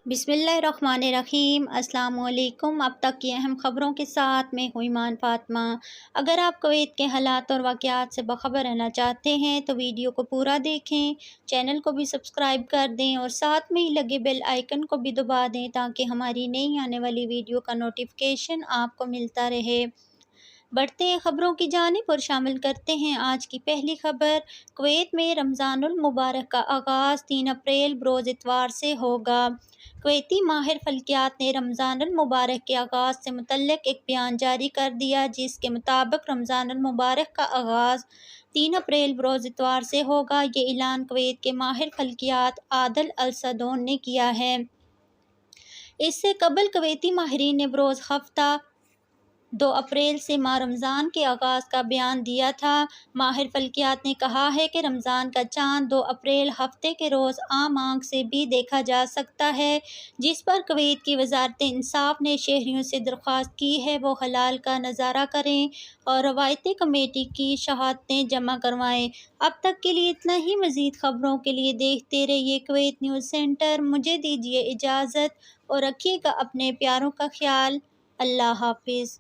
بسم اللہ الرحمن الرحیم۔ السلام علیکم۔ اب تک کی اہم خبروں کے ساتھ میں ہوں ایمان فاطمہ۔ اگر آپ کویت کے حالات اور واقعات سے باخبر رہنا چاہتے ہیں تو ویڈیو کو پورا دیکھیں، چینل کو بھی سبسکرائب کر دیں اور ساتھ میں ہی لگے بیل آئیکن کو بھی دبا دیں تاکہ ہماری نئی آنے والی ویڈیو کا نوٹیفیکیشن آپ کو ملتا رہے۔ بڑھتے ہیں خبروں کی جانب اور شامل کرتے ہیں آج کی پہلی خبر۔ کویت میں رمضان المبارک کا آغاز 3 اپریل بروز اتوار سے ہوگا۔ کویتی ماہر فلکیات نے رمضان المبارک کے آغاز سے متعلق ایک بیان جاری کر دیا جس کے مطابق رمضان المبارک کا آغاز 3 اپریل بروز اتوار سے ہوگا۔ یہ اعلان کویت کے ماہر فلکیات عادل الصدون نے کیا ہے۔ اس سے قبل کویتی ماہرین نے بروز ہفتہ 2 اپریل سے ماہ رمضان کے آغاز کا بیان دیا تھا۔ ماہر فلکیات نے کہا ہے کہ رمضان کا چاند 2 اپریل ہفتے کے روز عام آنکھ سے بھی دیکھا جا سکتا ہے، جس پر کویت کی وزارت انصاف نے شہریوں سے درخواست کی ہے وہ ہلال کا نظارہ کریں اور روایتی کمیٹی کی شہادتیں جمع کروائیں۔ اب تک کے لیے اتنا ہی۔ مزید خبروں کے لیے دیکھتے رہیے کویت نیوز سینٹر۔ مجھے دیجیے اجازت اور رکھیے گا اپنے پیاروں کا خیال۔ اللہ حافظ۔